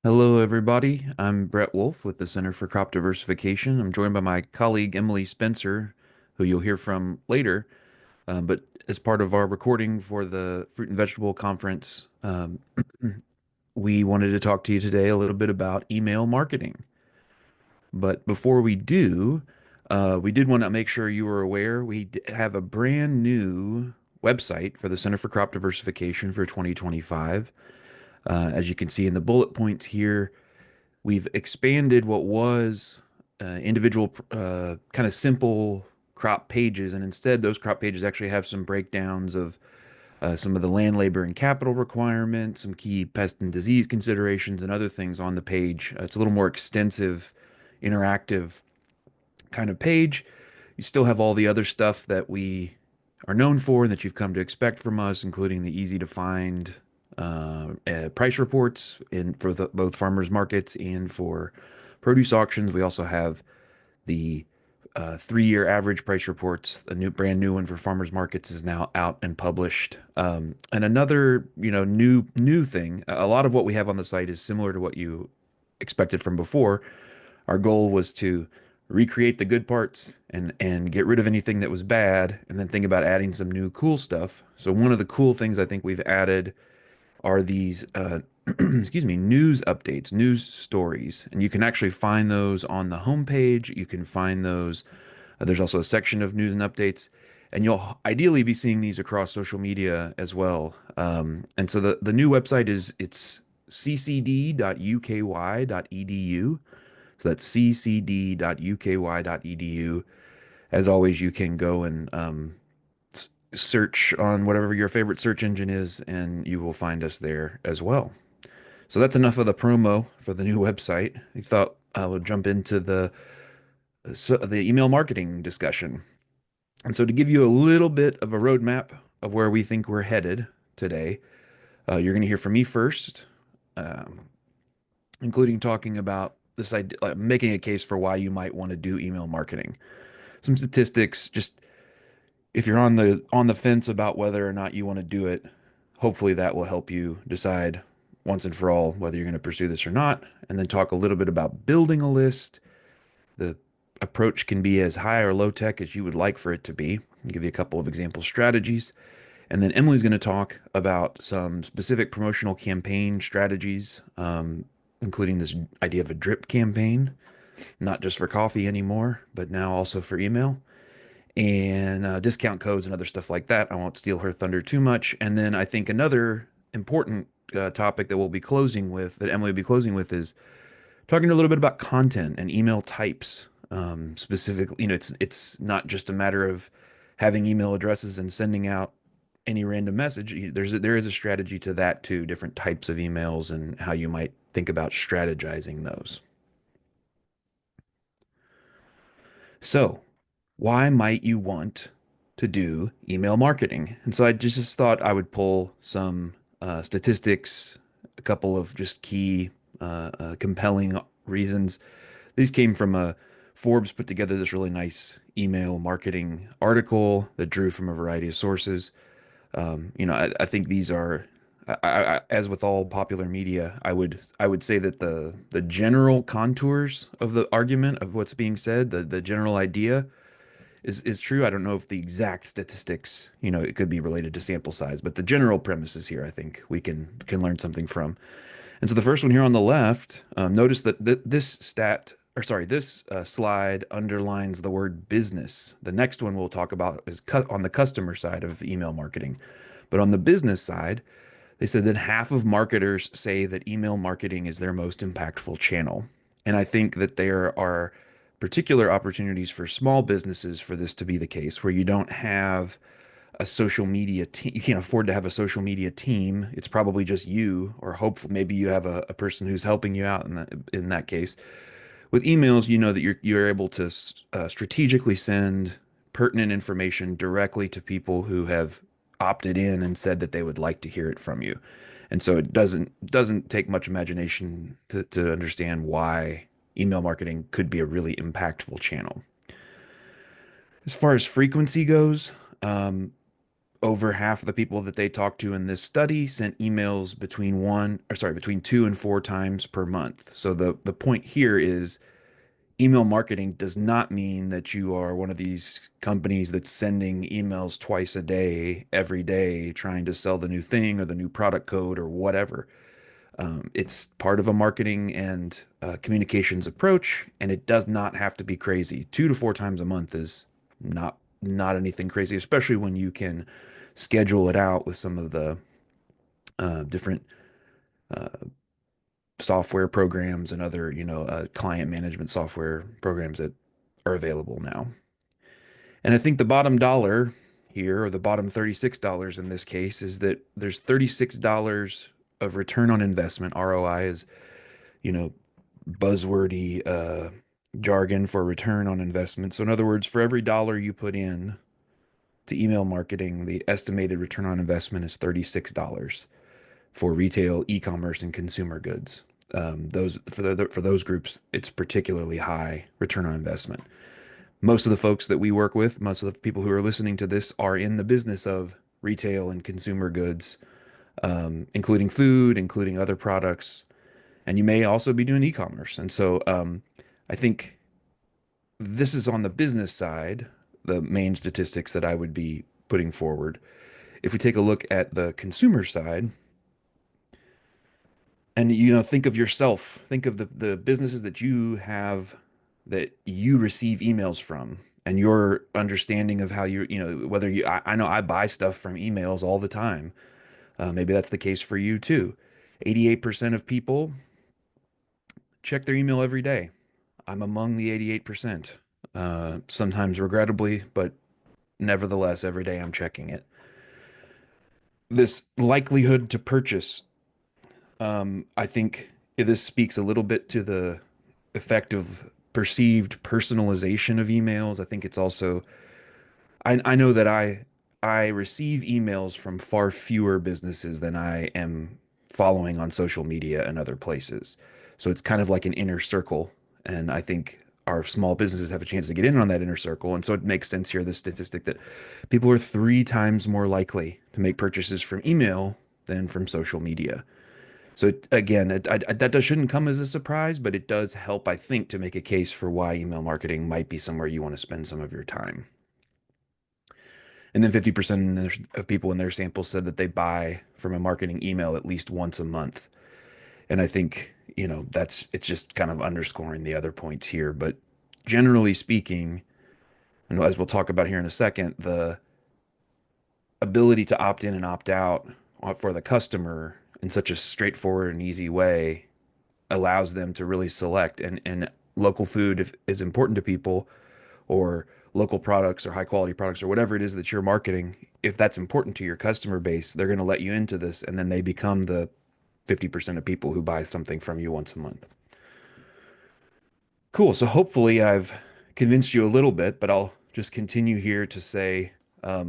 Hello, everybody. I'm Brett Wolf with the Center for Crop Diversification. I'm joined by my colleague Emily Spencer, who you'll hear from later. But as part of our recording for the Fruit and Vegetable Conference, we wanted to talk to you today a little bit about email marketing. But before we do, we did want to make sure you were aware have a brand new website for the Center for Crop Diversification for 2025. As you can see in the bullet points here, we've expanded what was individual kind of simple crop pages, and instead those crop pages actually have some breakdowns of some of the land, labor, and capital requirements, some key pest and disease considerations, and other things on the page. It's a little more extensive, interactive kind of page. You still have all the other stuff that we are known for and that you've come to expect from us, including the easy to find price reports for both farmers markets and for produce auctions. We also have the 3-year average price reports. A brand new one for farmers markets is now out and published. And another, new thing. A lot of what we have on the site is similar to what you expected from before. Our goal was to recreate the good parts and get rid of anything that was bad, and then think about adding some new cool stuff. So one of the cool things I think we've added are these excuse me, news updates, news stories, and you can actually find those on the homepage. You can find those. There's also a section of news and updates, and you'll ideally be seeing these across social media as well. And so the new website it's ccd.uky.edu. So that's ccd.uky.edu. As always, you can go and search on whatever your favorite search engine is, and you will find us there as well. So that's enough of the promo for the new website. I thought I would jump into the email marketing discussion. And so to give you a little bit of a roadmap of where we think we're headed today, you're going to hear from me first, um, including talking about this idea, like making a case for why you might want to do email marketing. Some statistics, just if you're on the fence about whether or not you want to do it, hopefully that will help you decide once and for all whether you're going to pursue this or not. And then talk a little bit about building a list. The approach can be as high or low tech as you would like for it to be. I'll give you a couple of example strategies. And then Emily's going to talk about some specific promotional campaign strategies, including this idea of a drip campaign, not just for coffee anymore, but now also for email, and discount codes and other stuff like that. I won't steal her thunder too much. And then I think another important topic that Emily will be closing with, is talking a little bit about content and email types. Specifically, it's not just a matter of having email addresses and sending out any random message. There is a strategy to that too, different types of emails and how you might think about strategizing those. So, why might you want to do email marketing? And so I just thought I would pull some statistics, a couple of just key, compelling reasons. These came from Forbes put together this really nice email marketing article that drew from a variety of sources. I think these are, as with all popular media, I would say that the general contours of the argument of what's being said, the general idea is true. I don't know if the exact statistics, it could be related to sample size, but the general premises here, I think we can learn something from. And so the first one here on the left, notice that this slide underlines the word business. The next one we'll talk about is on the customer side of email marketing. But on the business side, they said that half of marketers say that email marketing is their most impactful channel. And I think that there are particular opportunities for small businesses for this to be the case, where you don't have a social media team. You can't afford to have a social media team. It's probably just you, or hopefully maybe you have a person who's helping you out in that case. With emails, you know that you're able to strategically send pertinent information directly to people who have opted in and said that they would like to hear it from you. And so it doesn't take much imagination to understand why email marketing could be a really impactful channel. As far as frequency goes, over half of the people that they talked to in this study sent emails between 2 and 4 times per month. So the point here is email marketing does not mean that you are one of these companies that's sending emails twice a day, every day, trying to sell the new thing or the new product code or whatever. It's part of a marketing and communications approach, and it does not have to be crazy. 2 to 4 times a month is not anything crazy, especially when you can schedule it out with some of the different uh, software programs and other, client management software programs that are available now. And I think the bottom dollar here, or the bottom $36 in this case, is that there's $36 of return on investment. ROI is, you know, buzzwordy jargon for return on investment. So in other words, for every dollar you put in to email marketing, the estimated return on investment is $36 for retail, e-commerce, and consumer goods. Those for those groups, it's particularly high return on investment. Most of the folks that we work with, most of the people who are listening to this, are in the business of retail and consumer goods, including food, including other products, and you may also be doing e-commerce. And so, I think this is on the business side, the main statistics that I would be putting forward. If we take a look at the consumer side, and think of yourself, think of the businesses that you have that you receive emails from, and your understanding of how whether I know I buy stuff from emails all the time. Maybe that's the case for you too. 88% of people check their email every day. I'm among the 88%. Sometimes regrettably, but nevertheless, every day I'm checking it. This likelihood to purchase, I think this speaks a little bit to the effect of perceived personalization of emails. I think it's also, I know that I receive emails from far fewer businesses than I am following on social media and other places. So it's kind of like an inner circle. And I think our small businesses have a chance to get in on that inner circle. And so it makes sense here, the statistic that people are 3 times more likely to make purchases from email than from social media. So again, that shouldn't come as a surprise, but it does help, I think, to make a case for why email marketing might be somewhere you want to spend some of your time. And then 50% of people in their sample said that they buy from a marketing email at least once a month. And I think, it's just kind of underscoring the other points here. But generally speaking, and as we'll talk about here in a second, the ability to opt in and opt out for the customer in such a straightforward and easy way allows them to really select. And local food is important to people, or local products or high quality products or whatever it is that you're marketing. If that's important to your customer base, they're going to let you into this, and then they become the 50% of people who buy something from you once a month. Cool. So hopefully I've convinced you a little bit, but I'll just continue here to say a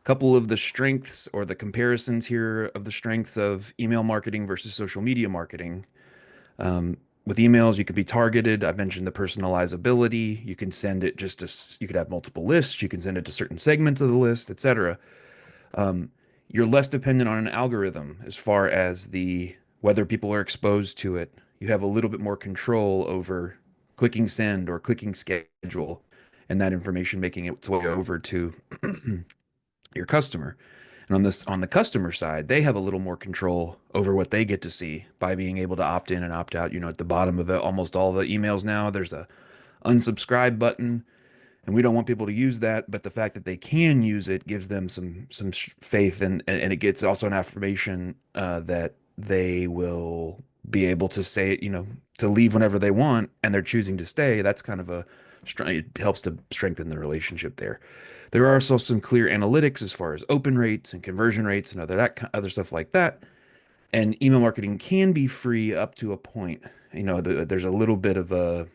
couple of the strengths or the comparisons here of the strengths of email marketing versus social media marketing. With emails, you could be targeted. I mentioned the personalizability. You can send it you could have multiple lists. You can send it to certain segments of the list, etc. You're less dependent on an algorithm as far as whether people are exposed to it. You have a little bit more control over clicking send or clicking schedule, and that information making its way over to your customer. And on the customer side, they have a little more control over what they get to see by being able to opt in and opt out. At the bottom of almost all the emails now, there's a unsubscribe button, and we don't want people to use that. But the fact that they can use it gives them some faith, and it gets also an affirmation that they will be able to say, to leave whenever they want, and they're choosing to stay. That's kind of it helps to strengthen the relationship there. There are also some clear analytics as far as open rates and conversion rates and other stuff like that. And email marketing can be free up to a point. There's a little bit of a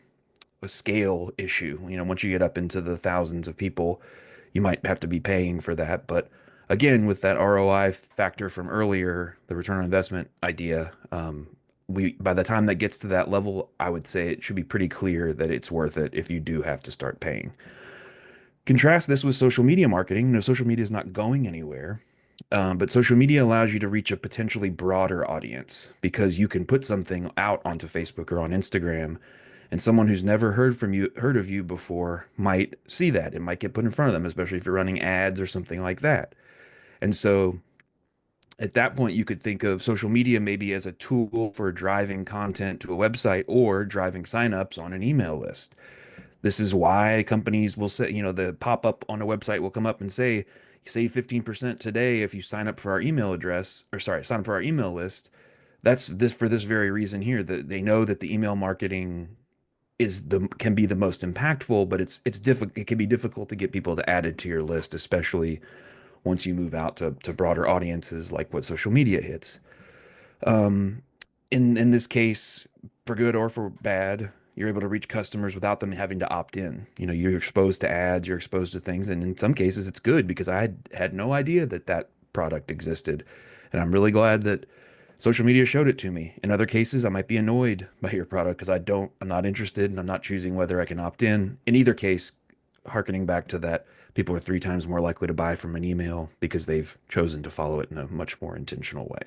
scale issue. Once you get up into the thousands of people, you might have to be paying for that. But again, with that ROI factor from earlier, the return on investment idea, by the time that gets to that level, I would say it should be pretty clear that it's worth it if you do have to start paying. Contrast this with social media marketing. Social media is not going anywhere, but social media allows you to reach a potentially broader audience because you can put something out onto Facebook or on Instagram, and someone who's never heard of you before might see that. It might get put in front of them, especially if you're running ads or something like that. And so at that point, you could think of social media maybe as a tool for driving content to a website or driving signups on an email list. This is why companies will say, the pop up on a website will come up and say, save 15% today if you sign up for our email address, or sorry, sign up for our email list. That's this for this very reason here, that they know that the email marketing can be the most impactful, but it's difficult. It can be difficult to get people to add it to your list, especially once you move out to broader audiences like what social media hits. Um, in this case, for good or for bad, you're able to reach customers without them having to opt in. You're exposed to ads, you're exposed to things, and in some cases, it's good because I had no idea that that product existed, and I'm really glad that social media showed it to me. In other cases, I might be annoyed by your product because I'm not interested, and I'm not choosing whether I can opt in. In either case, harkening back to that, people are 3 times more likely to buy from an email because they've chosen to follow it in a much more intentional way.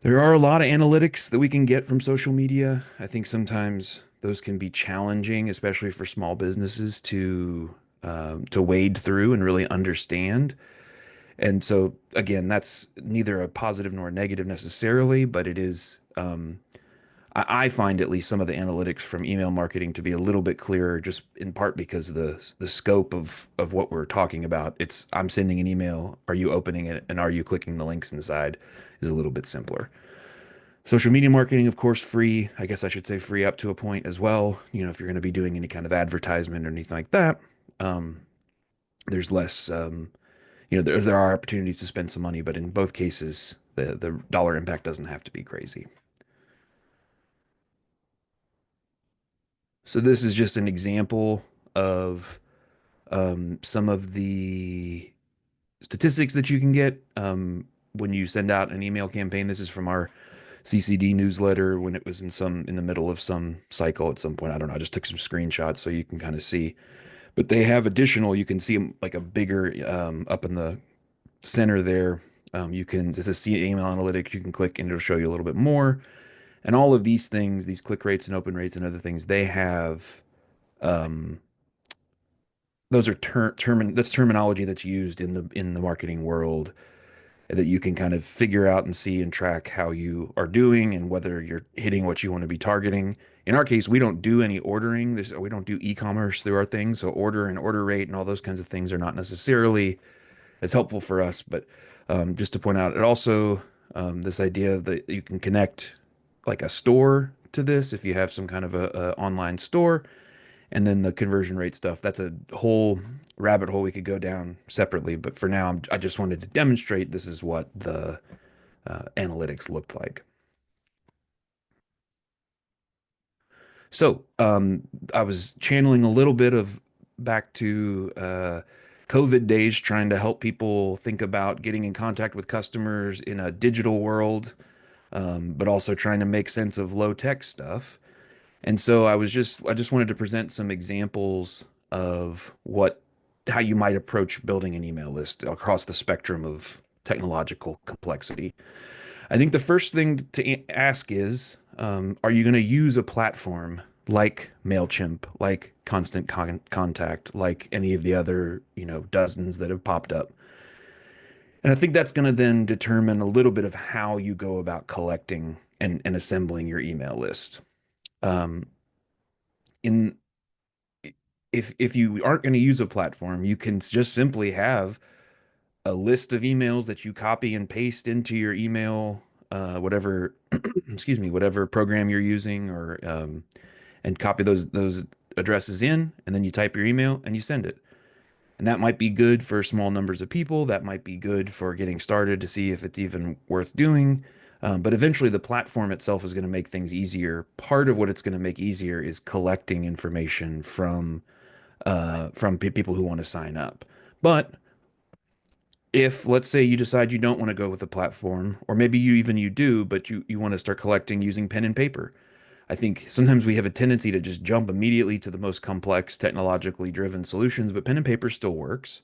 There are a lot of analytics that we can get from social media. I think sometimes those can be challenging, especially for small businesses to wade through and really understand. And so, again, that's neither a positive nor a negative necessarily, but it is. I find at least some of the analytics from email marketing to be a little bit clearer, just in part because the scope of what we're talking about. It's I'm sending an email. Are you opening it? And are you clicking the links inside? Is a little bit simpler. Social media marketing, of course, free. I guess I should say free up to a point as well. If you're going to be doing any kind of advertisement or anything like that, um, there's less. There are opportunities to spend some money, but in both cases, the dollar impact doesn't have to be crazy. So this is just an example of some of the statistics that you can get when you send out an email campaign. This is from our CCD newsletter when it was in the middle of some cycle at some point. I don't know. I just took some screenshots so you can kind of see. But they have additional. You can see them like a bigger up in the center there. This is see email analytics. You can click and it'll show you a little bit more. And all of these things, these click rates and open rates and other things, they have um, those are that's terminology that's used in the marketing world that you can kind of figure out and see and track how you are doing and whether you're hitting what you want to be targeting. In our case, we don't do any ordering. We don't do e-commerce through our thing, so order and order rate and all those kinds of things are not necessarily as helpful for us. But just to point out, it also this idea that you can connect like a store to this if you have some kind of a online store, and then the conversion rate stuff. That's a whole rabbit hole we could go down separately. But for now, I just wanted to demonstrate this is what the analytics looked like. So I was channeling a little bit of back to COVID days, trying to help people think about getting in contact with customers in a digital world, but also trying to make sense of low tech stuff. And so I just wanted to present some examples of how you might approach building an email list across the spectrum of technological complexity. I think the first thing to ask is, are you going to use a platform like MailChimp, like Contact, like any of the other, dozens that have popped up? And I think that's going to then determine a little bit of how you go about collecting and assembling your email list. Um, in if you aren't going to use a platform, you can just simply have a list of emails that you copy and paste into your email, whatever, excuse me, whatever program you're using, or and copy those addresses in, and then you type your email and you send it. And that might be good for small numbers of people. That might be good for getting started to see if it's even worth doing. But eventually, the platform itself is going to make things easier. Part of what it's going to make easier is collecting information from people who want to sign up. But if let's say you decide you don't want to go with a platform, or maybe you do, but you want to start collecting using pen and paper, I think sometimes we have a tendency to just jump immediately to the most complex, technologically driven solutions, but pen and paper still works.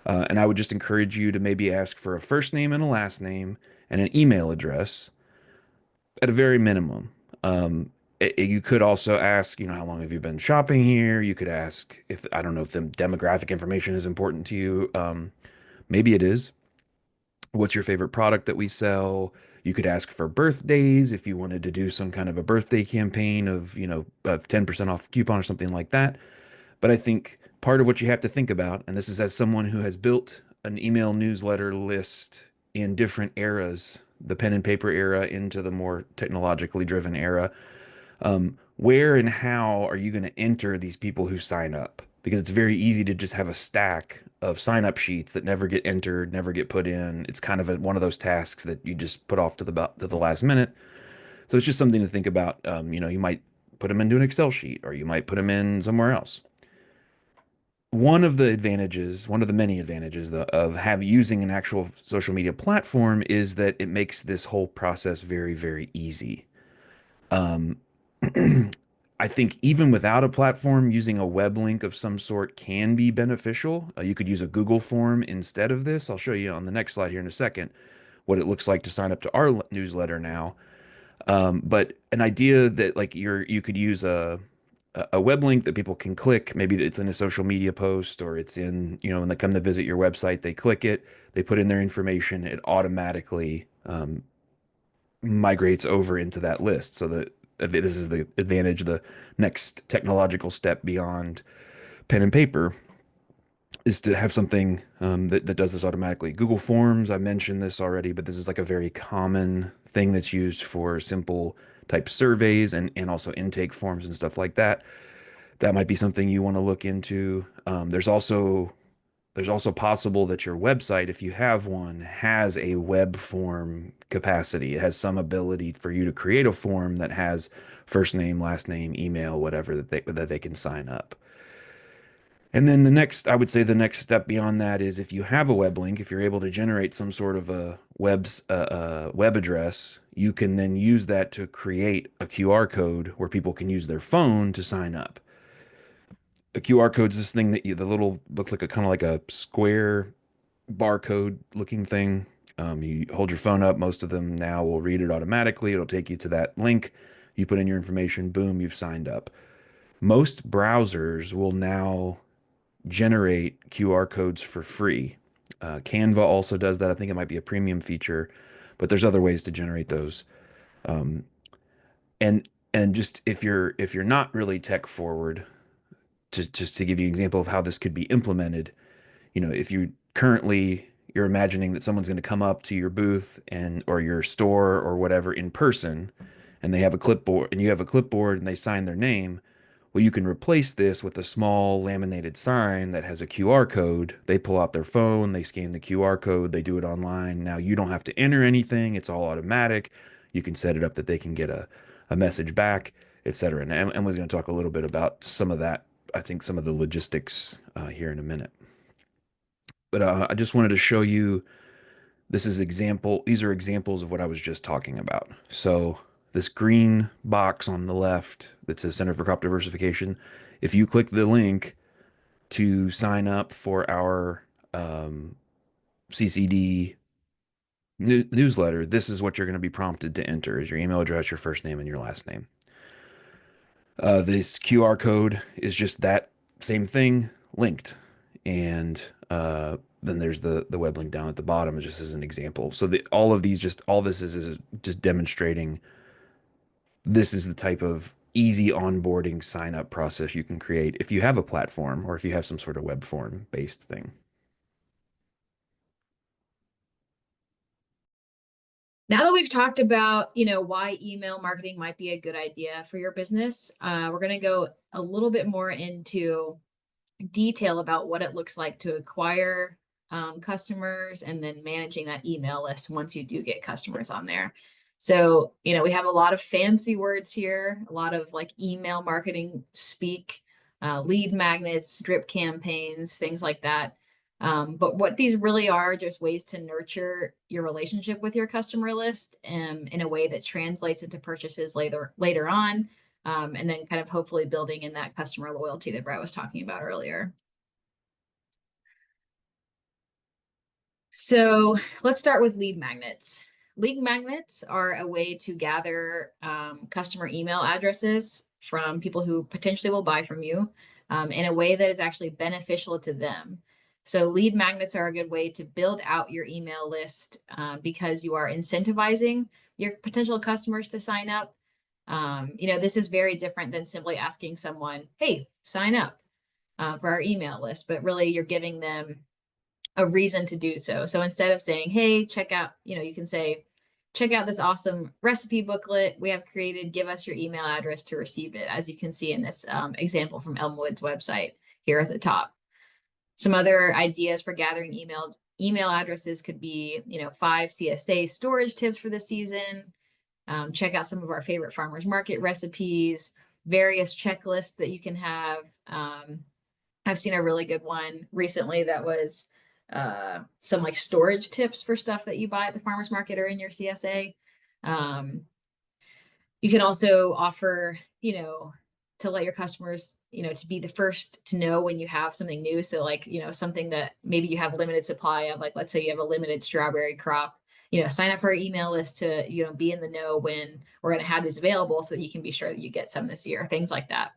And I would just encourage you to maybe ask for a first name and a last name and an email address at a very minimum. You could also ask, how long have you been shopping here? You could ask if, I don't know if the demographic information is important to you. Maybe it is. What's your favorite product that we sell? You could ask for birthdays if you wanted to do some kind of a birthday campaign of, of 10% off coupon or something like that. But I think part of what you have to think about, and this is as someone who has built an email newsletter list in different eras, the pen and paper era into the more technologically driven era, where and how are you going to enter these people who sign up? Because it's very easy to just have a stack of sign up sheets that never get entered, never get put in. It's kind of one of those tasks that you just put off to the last minute. So it's just something to think about. You might put them into an Excel sheet, or you might put them in somewhere else. One of the advantages, one of the many advantages of have using an actual social media platform is that it makes this whole process very, very easy. Um, I think even without a platform, using a web link of some sort can be beneficial. You could use a Google form instead of this. I'll show you on the next slide here in a second what it looks like to sign up to our newsletter now. But an idea that like you could use a web link that people can click. Maybe it's in a social media post or it's in, when they come to visit your website, they click it, they put in their information, it automatically migrates over into that list. So that this is the advantage, the next technological step beyond pen and paper is to have something that does this automatically. Google Forms, I mentioned this already, but this is like a very common thing that's used for simple type surveys and also intake forms and stuff like that. That might be something you want to look into. There's also possible that your website, if you have one, has a web form capacity. It has some ability for you to create a form that has first name, last name, email, whatever that they can sign up. And then I would say the next step beyond that is if you have a web link, if you're able to generate some sort of a web address, you can then use that to create a QR code where people can use their phone to sign up. A QR code is this thing the little looks like a kind of like a square barcode looking thing. You hold your phone up. Most of them now will read it automatically. It'll take you to that link. You put in your information. Boom, you've signed up. Most browsers will now generate QR codes for free. Canva also does that. I think it might be a premium feature, but there's other ways to generate those. Um, and just if you're not really tech forward, just to give you an example of how this could be implemented, if you're imagining that someone's going to come up to your booth or your store or whatever in person, and they have a clipboard and you have a clipboard and they sign their name. Well, you can replace this with a small laminated sign that has a QR code. They pull out their phone, they scan the QR code, they do it online. Now you don't have to enter anything, it's all automatic. You can set it up that they can get a message back, etc. And Emily's going to talk a little bit about some of that, I think some of the logistics here in a minute. But I just wanted to show you these are examples of what I was just talking about. So this green box on the left that says Center for Crop Diversification, if you click the link to sign up for our CCD newsletter, this is what you're going to be prompted to enter is your email address, your first name, and your last name. This QR code is just that same thing linked. And then there's the web link down at the bottom just as an example. So all this is just demonstrating this is the type of easy onboarding sign up process you can create if you have a platform or if you have some sort of web form based thing. Now that we've talked about, why email marketing might be a good idea for your business, we're going to go a little bit more into detail about what it looks like to acquire customers and then managing that email list once you do get customers on there. So, we have a lot of fancy words here, a lot of like email marketing speak, lead magnets, drip campaigns, things like that. But what these really are just ways to nurture your relationship with your customer list in a way that translates into purchases later on, and then kind of hopefully building in that customer loyalty that Brett was talking about earlier. So let's start with lead magnets. Lead magnets are a way to gather customer email addresses from people who potentially will buy from you in a way that is actually beneficial to them. So lead magnets are a good way to build out your email list because you are incentivizing your potential customers to sign up. This is very different than simply asking someone, "Hey, sign up for our email list," but really you're giving them a reason to do so. So instead of saying, "Hey, check out," you can say, "Check out this awesome recipe booklet we have created. Give us your email address to receive it," as you can see in this example from Elmwood's website here at the top. Some other ideas for gathering email addresses could be, 5 CSA storage tips for the season. Check out some of our favorite farmers market recipes, various checklists that you can have. I've seen a really good one recently that was some like storage tips for stuff that you buy at the farmers market or in your CSA. Um, you can also offer, to let your customers, to be the first to know when you have something new. So like, something that maybe you have limited supply of, like, let's say you have a limited strawberry crop, sign up for our email list to, be in the know when we're going to have these available so that you can be sure that you get some this year, things like that.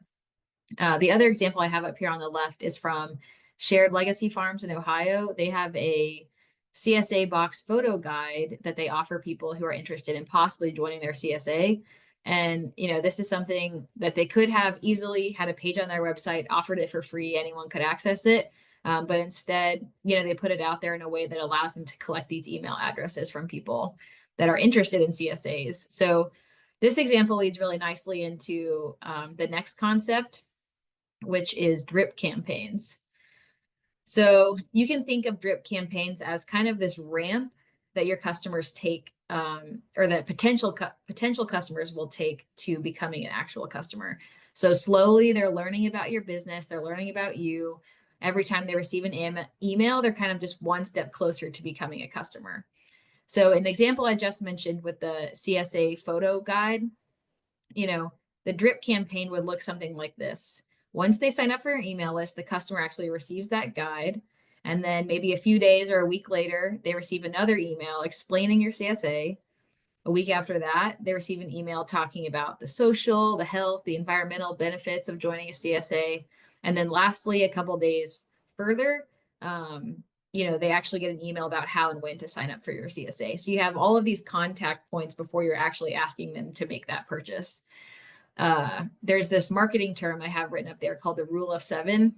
The other example I have up here on the left is from Shared Legacy Farms in Ohio. They have a CSA box photo guide that they offer people who are interested in possibly joining their CSA. And, this is something that they could have easily had a page on their website, offered it for free, anyone could access it. But instead, they put it out there in a way that allows them to collect these email addresses from people that are interested in CSAs. So this example leads really nicely into the next concept, which is drip campaigns. So you can think of drip campaigns as kind of this ramp that your customers take, or that potential customers will take to becoming an actual customer. So slowly they're learning about your business, they're learning about you. Every time they receive an email, they're kind of just one step closer to becoming a customer. So an example I just mentioned with the CSA photo guide, the drip campaign would look something like this. Once they sign up for your email list, the customer actually receives that guide. And then maybe a few days or a week later, they receive another email explaining your CSA. A week after that, they receive an email talking about the social, the health, the environmental benefits of joining a CSA. And then lastly, a couple days further, they actually get an email about how and when to sign up for your CSA. So you have all of these contact points before you're actually asking them to make that purchase. There's this marketing term I have written up there called the rule of seven,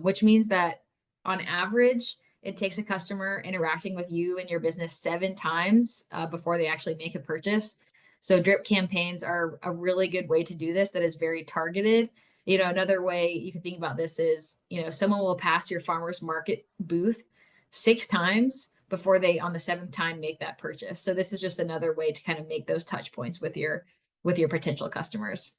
which means that on average, it takes a customer interacting with you and your business 7 times before they actually make a purchase. So drip campaigns are a really good way to do this that is very targeted. Another way you can think about this is, someone will pass your farmer's market booth 6 times before they, on the 7th time, make that purchase. So this is just another way to kind of make those touch points with your potential customers.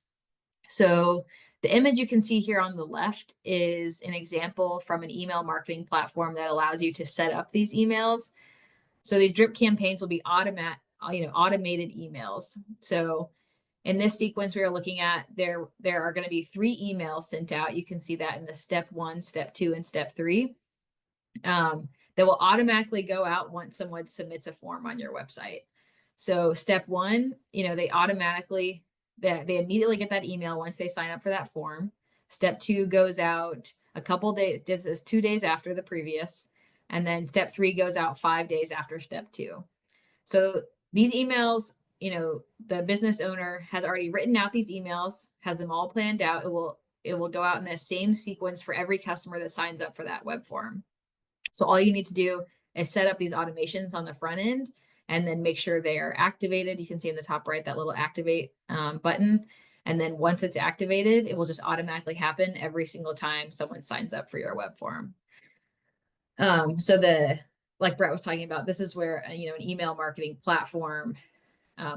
So the image you can see here on the left is an example from an email marketing platform that allows you to set up these emails. So these drip campaigns will be automated emails. So in this sequence we are looking at, there are going to be 3 emails sent out. You can see that in the step 1, step 2, and step 3. That will automatically go out once someone submits a form on your website. So step 1, they immediately get that email once they sign up for that form. Step 2 goes out a couple days, this is 2 days after the previous. And then step 3 goes out 5 days after step 2. So these emails, the business owner has already written out these emails, has them all planned out. It will go out in the same sequence for every customer that signs up for that web form. So all you need to do is set up these automations on the front end and then make sure they are activated. You can see in the top right, that little activate button. And then once it's activated, it will just automatically happen every single time someone signs up for your web form. Like Brett was talking about, this is where, an email marketing platform,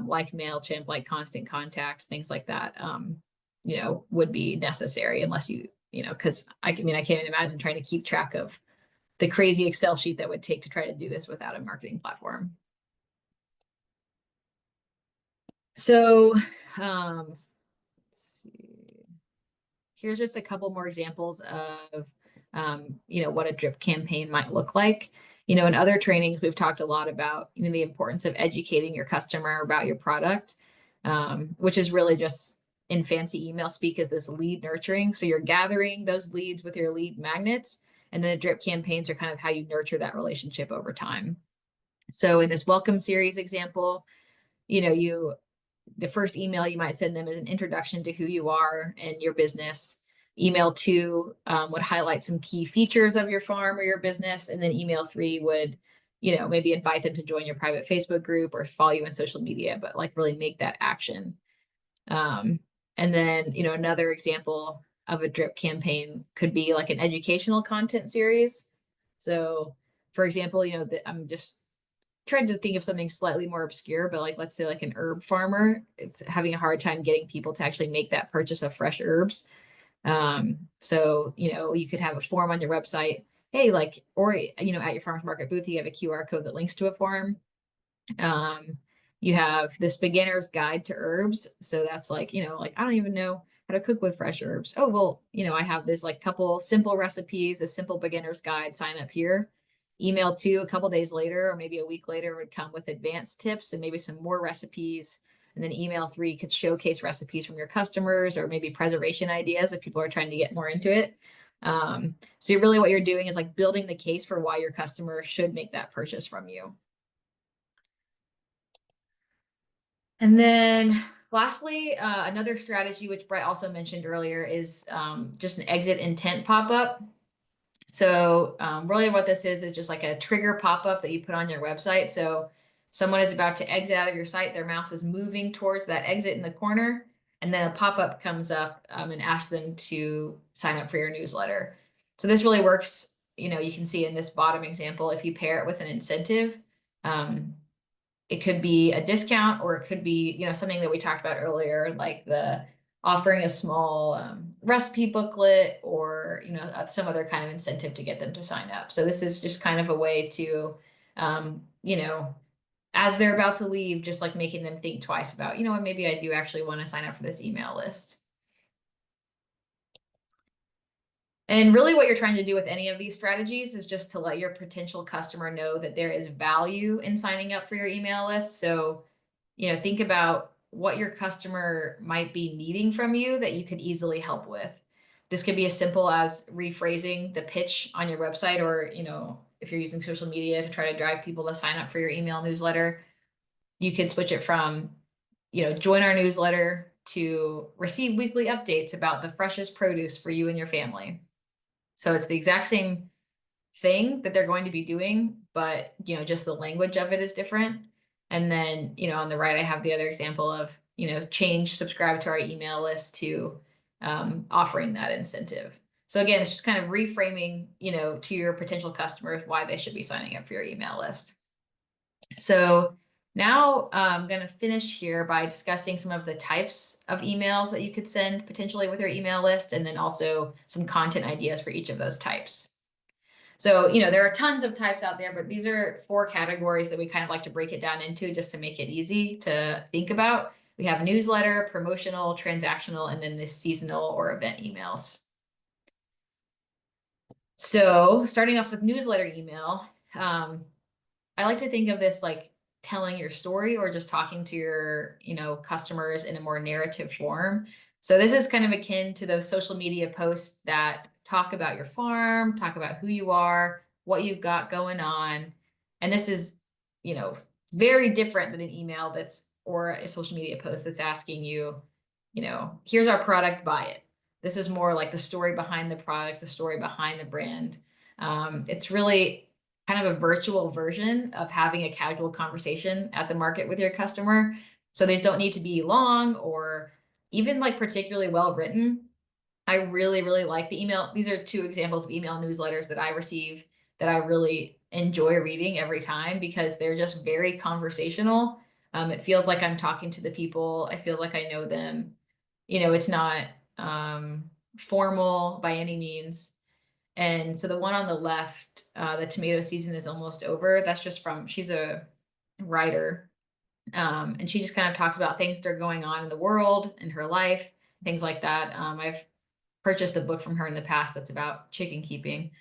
like MailChimp, like Constant Contacts, things like that, would be necessary unless cause I can't imagine trying to keep track of the crazy Excel sheet that would take to try to do this without a marketing platform. So, let's see. Here's just a couple more examples of, what a drip campaign might look like. In other trainings, we've talked a lot about, the importance of educating your customer about your product, which is really just in fancy email speak is this lead nurturing. So you're gathering those leads with your lead magnets, and then the drip campaigns are kind of how you nurture that relationship over time. So in this welcome series example, the first email you might send them is an introduction to who you are and your business. Email 2 would highlight some key features of your farm or your business. And then email 3 would, maybe invite them to join your private Facebook group or follow you on social media, but like really make that action. And then, another example of a drip campaign could be like an educational content series. So for example, I'm just tried to think of something slightly more obscure, but like, let's say like an herb farmer, it's having a hard time getting people to actually make that purchase of fresh herbs. So, you could have a form on your website. Hey, like, or, at your farmer's market booth, you have a QR code that links to a form. You have this beginner's guide to herbs. So that's like, like, I don't even know how to cook with fresh herbs. Oh, well, I have this like couple simple recipes, a simple beginner's guide, sign up here. Email 2 a couple days later, or maybe a week later, would come with advanced tips and maybe some more recipes. And then email 3 could showcase recipes from your customers or maybe preservation ideas if people are trying to get more into it. So really what you're doing is like building the case for why your customer should make that purchase from you. And then lastly, another strategy, which Brett also mentioned earlier, is just an exit intent pop-up. So really what this is just like a trigger pop-up that you put on your website. So someone is about to exit out of your site, their mouse is moving towards that exit in the corner, and then a pop-up comes up and asks them to sign up for your newsletter. So this really works, you can see in this bottom example, if you pair it with an incentive, it could be a discount, or it could be, something that we talked about earlier, like the offering a small recipe booklet, or some other kind of incentive to get them to sign up. So this is just kind of a way to, as they're about to leave, just like making them think twice about, what, maybe I do actually want to sign up for this email list. And really what you're trying to do with any of these strategies is just to let your potential customer know that there is value in signing up for your email list. So, think about what your customer might be needing from you that you could easily help with. This could be as simple as rephrasing the pitch on your website, or, if you're using social media to try to drive people to sign up for your email newsletter, you could switch it from, join our newsletter to receive weekly updates about the freshest produce for you and your family. So it's the exact same thing that they're going to be doing, but, just the language of it is different. And then, on the right, I have the other example of, change subscribe to our email list to offering that incentive. So again, it's just kind of reframing, to your potential customers why they should be signing up for your email list. So now I'm going to finish here by discussing some of the types of emails that you could send potentially with your email list, and then also some content ideas for each of those types. So, there are tons of types out there, but these are 4 categories that we kind of like to break it down into just to make it easy to think about. We have newsletter, promotional, transactional, and then the seasonal or event emails. So starting off with newsletter email, I like to think of this like telling your story, or just talking to your, customers in a more narrative form. So this is kind of akin to those social media posts that talk about your farm, talk about who you are, what you've got going on. And this is, very different than an email or a social media post that's asking you, here's our product, buy it. This is more like the story behind the product, the story behind the brand. It's really kind of a virtual version of having a casual conversation at the market with your customer. So these don't need to be long or even like particularly well written. I really, really like the email. These are 2 examples of email newsletters that I receive that I really enjoy reading every time, because they're just very conversational. It feels like I'm talking to the people. It feels like I know them. It's not formal by any means. And so the one on the left, the tomato season is almost over. That's just from, she's a writer. And she just kind of talks about things that are going on in the world, in her life, things like that. I've purchased a book from her in the past that's about chicken keeping.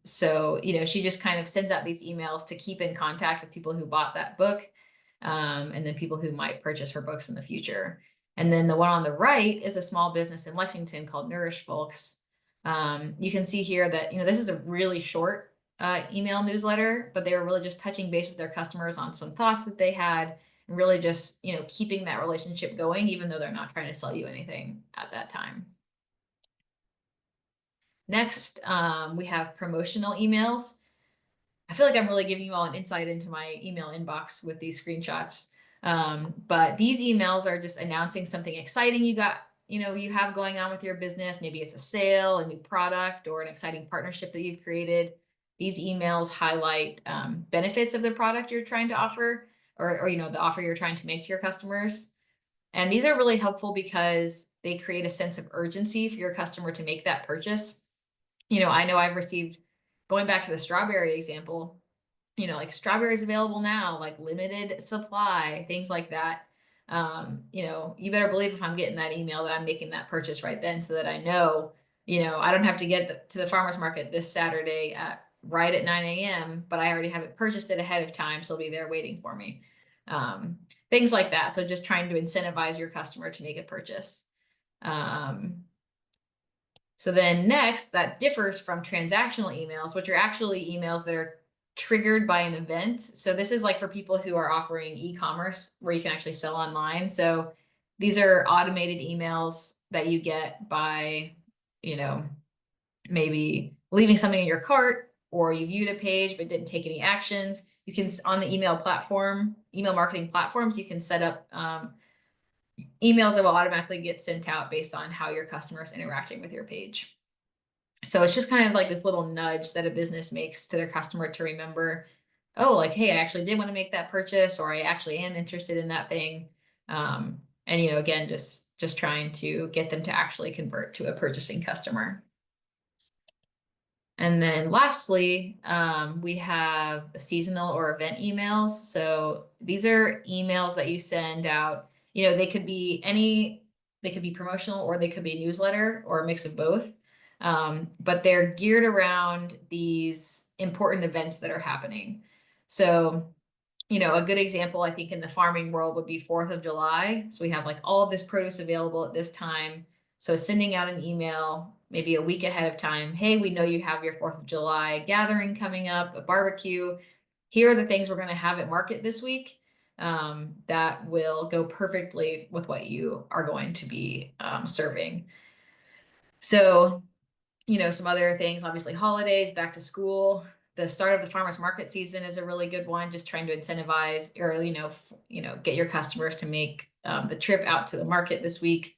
So, she just kind of sends out these emails to keep in contact with people who bought that book, and then people who might purchase her books in the future. And then the one on the right is a small business in Lexington called Nourish Folks. You can see here that, this is a really short email newsletter, but they were really just touching base with their customers on some thoughts that they had, and really just, keeping that relationship going, even though they're not trying to sell you anything at that time. Next, we have promotional emails. I feel like I'm really giving you all an insight into my email inbox with these screenshots. But these emails are just announcing something exciting you have going on with your business. Maybe it's a sale, a new product, or an exciting partnership that you've created. These emails highlight benefits of the product you're trying to offer, or the offer you're trying to make to your customers. And these are really helpful because they create a sense of urgency for your customer to make that purchase. I know I've received, going back to the strawberry example, like strawberries available now, like limited supply, things like that. You better believe if I'm getting that email that I'm making that purchase right then, so that I know, I don't have to get to the farmer's market this Saturday right at 9 a.m., but I already have it purchased it ahead of time, so it'll be there waiting for me. Things like that. So just trying to incentivize your customer to make a purchase. So then next, that differs from transactional emails, which are actually emails that are triggered by an event. So this is like for people who are offering e-commerce where you can actually sell online. So these are automated emails that you get by, maybe leaving something in your cart, or you viewed a page but didn't take any actions. You can, on the email marketing platforms, you can set up emails that will automatically get sent out based on how your customer is interacting with your page. So it's just kind of like this little nudge that a business makes to their customer to remember, oh, like, hey, I actually did want to make that purchase, or I actually am interested in that thing. And again, just trying to get them to actually convert to a purchasing customer. And then lastly, we have seasonal or event emails. So these are emails that you send out. They could be promotional, or they could be newsletter, or a mix of both. But they're geared around these important events that are happening. So, a good example, I think, in the farming world would be 4th of July. So we have like all of this produce available at this time. So sending out an email maybe a week ahead of time. Hey, we know you have your 4th of July gathering coming up, a barbecue. Here are the things we're going to have at market this week that will go perfectly with what you are going to be serving. So, some other things, obviously holidays, back to school. The start of the farmers market season is a really good one, just trying to incentivize, or, get your customers to make the trip out to the market this week,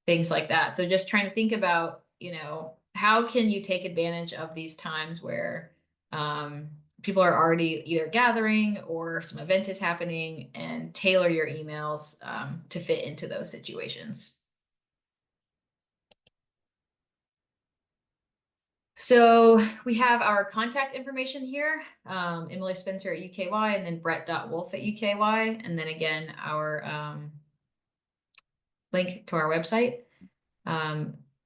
things like that. So just trying to think about, how can you take advantage of these times where people are already either gathering or some event is happening, and tailor your emails to fit into those situations. So we have our contact information here, Emily Spencer at UKY, and then Brett.Wolf at UKY. And then again, our link to our website.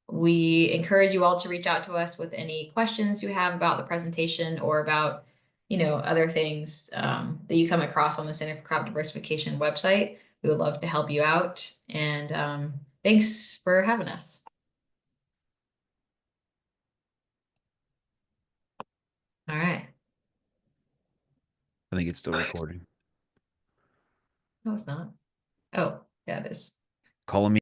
We encourage you all to reach out to us with any questions you have about the presentation, or about, other things that you come across on the Center for Crop Diversification website. We would love to help you out. And thanks for having us. All right. I think it's still recording. No, it's not. Oh, yeah, it is. Calling me.